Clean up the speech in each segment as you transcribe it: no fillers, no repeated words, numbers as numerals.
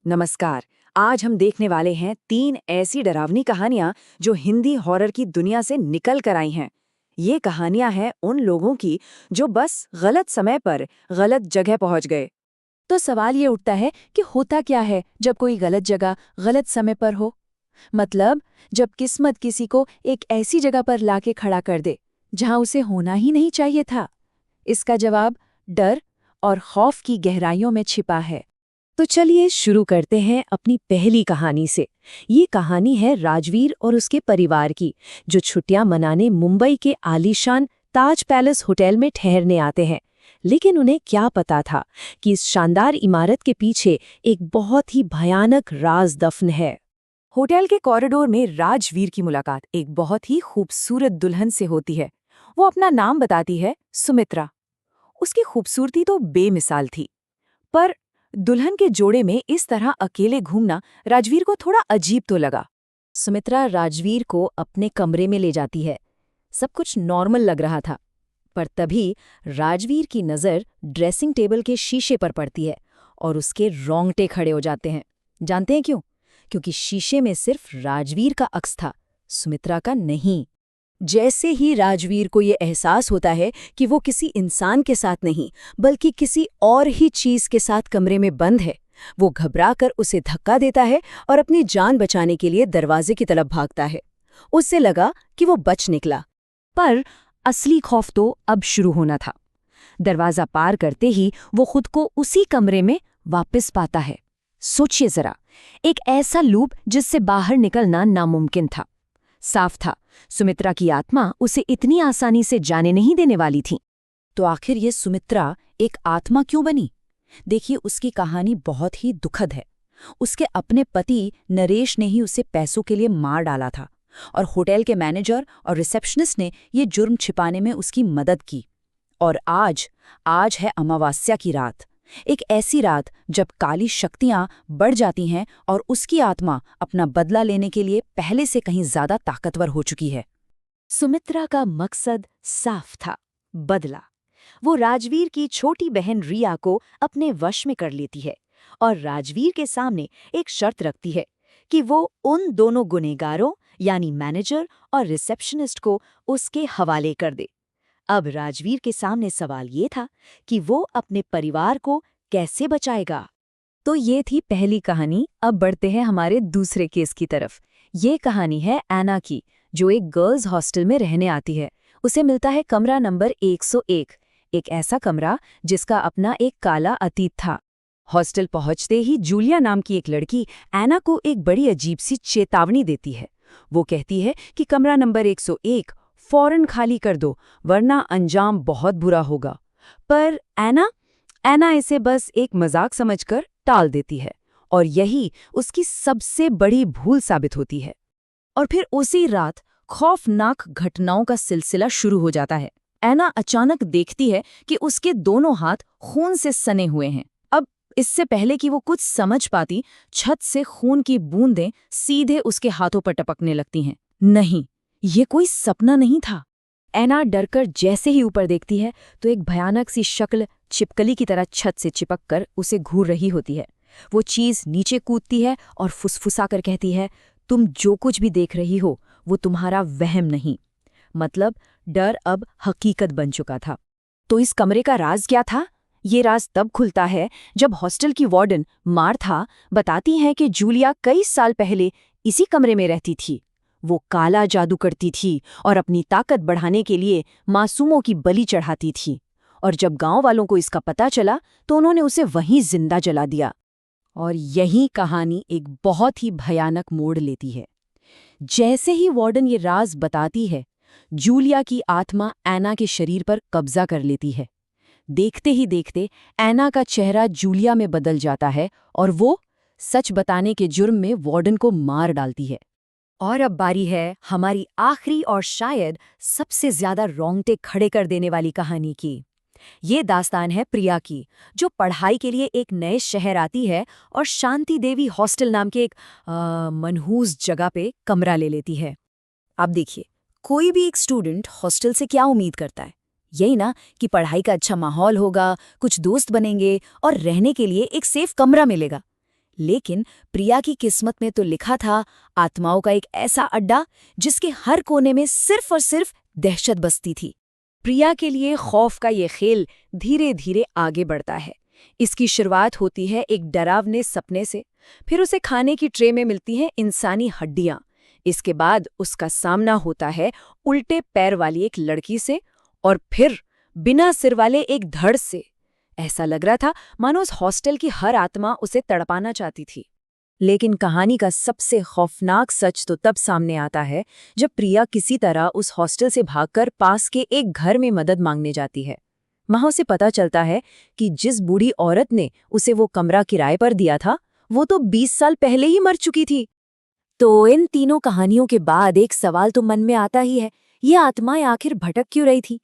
नमस्कार। आज हम देखने वाले हैं 3 ऐसी डरावनी कहानियां जो हिंदी हॉरर की दुनिया से निकल कर आई हैं। ये कहानियां हैं उन लोगों की जो बस गलत समय पर गलत जगह पहुंच गए। तो सवाल ये उठता है कि होता क्या है जब कोई गलत जगह गलत समय पर हो। मतलब जब किस्मत किसी को एक ऐसी जगह पर लाके खड़ा कर दे जहां उसे होना ही नहीं चाहिए था। इसका जवाब डर और खौफ की गहराइयों में छिपा है। तो चलिए शुरू करते हैं अपनी पहली कहानी से। ये कहानी है राजवीर और उसके परिवार की, जो छुट्टियां मनाने मुंबई के आलीशान ताज पैलेस होटल में ठहरने आते हैं। लेकिन उन्हें क्या पता था कि इस शानदार इमारत के पीछे एक बहुत ही भयानक राज दफन है। होटल के कॉरिडोर में राजवीर की मुलाकात एक बहुत ही खूबसूरत दुल्हन से होती है। वो अपना नाम बताती है, सुमित्रा। उसकी खूबसूरती तो बेमिसाल थी, पर दुल्हन के जोड़े में इस तरह अकेले घूमना राजवीर को थोड़ा अजीब तो लगा। सुमित्रा राजवीर को अपने कमरे में ले जाती है। सब कुछ नॉर्मल लग रहा था, पर तभी राजवीर की नज़र ड्रेसिंग टेबल के शीशे पर पड़ती है और उसके रोंगटे खड़े हो जाते हैं। जानते हैं क्यों? क्योंकि शीशे में सिर्फ राजवीर का अक्स था, सुमित्रा का नहीं। जैसे ही राजवीर को ये एहसास होता है कि वो किसी इंसान के साथ नहीं बल्कि किसी और ही चीज के साथ कमरे में बंद है, वो घबराकर उसे धक्का देता है और अपनी जान बचाने के लिए दरवाजे की तरफ भागता है। उससे लगा कि वो बच निकला, पर असली खौफ तो अब शुरू होना था। दरवाजा पार करते ही वो खुद को उसी कमरे में वापस पाता है। सोचिए जरा, एक ऐसा लूप जिससे बाहर निकलना नामुमकिन था। साफ था, सुमित्रा की आत्मा उसे इतनी आसानी से जाने नहीं देने वाली थी। तो आखिर ये सुमित्रा एक आत्मा क्यों बनी? देखिए, उसकी कहानी बहुत ही दुखद है। उसके अपने पति नरेश ने ही उसे पैसों के लिए मार डाला था और होटल के मैनेजर और रिसेप्शनिस्ट ने ये जुर्म छिपाने में उसकी मदद की। और आज है अमावस्या की रात, एक ऐसी रात जब काली शक्तियां बढ़ जाती हैं और उसकी आत्मा अपना बदला लेने के लिए पहले से कहीं ज्यादा ताकतवर हो चुकी है। सुमित्रा का मकसद साफ था, बदला। वो राजवीर की छोटी बहन रिया को अपने वश में कर लेती है और राजवीर के सामने एक शर्त रखती है कि वो उन दोनों गुनहगारों यानी मैनेजर और रिसेप्शनिस्ट को उसके हवाले कर दे। अब राजवीर के सामने सवाल ये था कि वो अपने परिवार को कैसे बचाएगा। तो ये थी पहली कहानी। अब बढ़ते हैं हमारे दूसरे केस की तरफ। ये कहानी है एना की, जो एक गर्ल्स हॉस्टल में रहने आती है। उसे मिलता है कमरा नंबर 101, एक ऐसा कमरा जिसका अपना एक काला अतीत था। हॉस्टल पहुंचते ही जूलिया नाम की एक लड़की एना को एक बड़ी अजीब सी चेतावनी देती है। वो कहती है कि कमरा नंबर 101 फौरन खाली कर दो, वरना अंजाम बहुत बुरा होगा। पर एना इसे बस एक मजाक समझकर टाल देती है और यही उसकी सबसे बड़ी भूल साबित होती है। और फिर उसी रात खौफनाक घटनाओं का सिलसिला शुरू हो जाता है। एना अचानक देखती है कि उसके दोनों हाथ खून से सने हुए हैं। अब इससे पहले कि वो कुछ समझ पाती, छत से खून की बूंदें सीधे उसके हाथों पर टपकने लगती हैं। नहीं, ये कोई सपना नहीं था। एना डरकर जैसे ही ऊपर देखती है तो एक भयानक सी शक्ल छिपकली की तरह छत से चिपक कर उसे घूर रही होती है। वो चीज नीचे कूदती है और फुसफुसा कर कहती है, तुम जो कुछ भी देख रही हो वो तुम्हारा वहम नहीं। मतलब डर अब हकीकत बन चुका था। तो इस कमरे का राज क्या था? ये राज तब खुलता है जब हॉस्टल की वार्डन मार्था बताती है कि जूलिया कई साल पहले इसी कमरे में रहती थी। वो काला जादू करती थी और अपनी ताकत बढ़ाने के लिए मासूमों की बलि चढ़ाती थी। और जब गांव वालों को इसका पता चला तो उन्होंने उसे वहीं जिंदा जला दिया। और यही कहानी एक बहुत ही भयानक मोड़ लेती है। जैसे ही वार्डन ये राज बताती है, जूलिया की आत्मा एना के शरीर पर कब्जा कर लेती है। देखते ही देखते एना का चेहरा जूलिया में बदल जाता है और वो सच बताने के जुर्म में वार्डन को मार डालती है। और अब बारी है हमारी आखिरी और शायद सबसे ज्यादा रोंगटे खड़े कर देने वाली कहानी की। ये दास्तान है प्रिया की, जो पढ़ाई के लिए एक नए शहर आती है और शांति देवी हॉस्टल नाम के एक मनहूस जगह पे कमरा ले लेती है। अब देखिए, कोई भी एक स्टूडेंट हॉस्टल से क्या उम्मीद करता है? यही ना कि पढ़ाई का अच्छा माहौल होगा, कुछ दोस्त बनेंगे और रहने के लिए एक सेफ कमरा मिलेगा। लेकिन प्रिया की किस्मत में तो लिखा था आत्माओं का एक ऐसा अड्डा जिसके हर कोने में सिर्फ और सिर्फ दहशत बसती थी। प्रिया के लिए खौफ का ये खेल धीरे धीरे आगे बढ़ता है। इसकी शुरुआत होती है एक डरावने सपने से, फिर उसे खाने की ट्रे में मिलती हैं इंसानी हड्डियां। इसके बाद उसका सामना होता है उल्टे पैर वाली एक लड़की से, और फिर बिना सिर वाले एक धड़ से। ऐसा लग रहा था मानो उस हॉस्टल की हर आत्मा उसे तड़पाना चाहती थी। लेकिन कहानी का सबसे खौफनाक सच तो तब सामने आता है जब प्रिया किसी तरह उस हॉस्टल से भागकर पास के एक घर में मदद मांगने जाती है। वहां उसे पता चलता है कि जिस बूढ़ी औरत ने उसे वो कमरा किराए पर दिया था वो तो 20 साल पहले ही मर चुकी थी। तो इन तीनों कहानियों के बाद एक सवाल तो मन में आता ही है, ये आत्माएं आखिर भटक क्यों रही थी?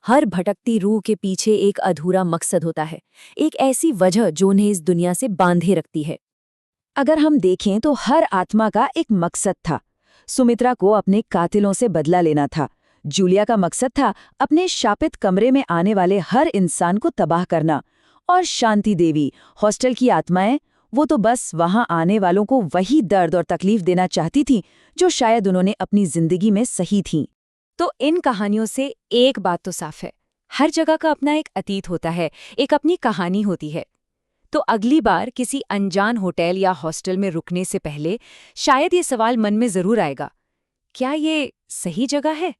हर भटकती रूह के पीछे एक अधूरा मकसद होता है, एक ऐसी वजह जो उन्हें इस दुनिया से बांधे रखती है। अगर हम देखें तो हर आत्मा का एक मकसद था। सुमित्रा को अपने कातिलों से बदला लेना था। जूलिया का मकसद था अपने शापित कमरे में आने वाले हर इंसान को तबाह करना। और शांति देवी, हॉस्टल की आत्माएं, वो तो बस वहां आने वालों को वही दर्द और तकलीफ देना चाहती थीं जो शायद उन्होंने अपनी जिंदगी में सही थीं। तो इन कहानियों से एक बात तो साफ है, हर जगह का अपना एक अतीत होता है, एक अपनी कहानी होती है। तो अगली बार किसी अनजान होटल या हॉस्टल में रुकने से पहले शायद ये सवाल मन में जरूर आएगा, क्या ये सही जगह है?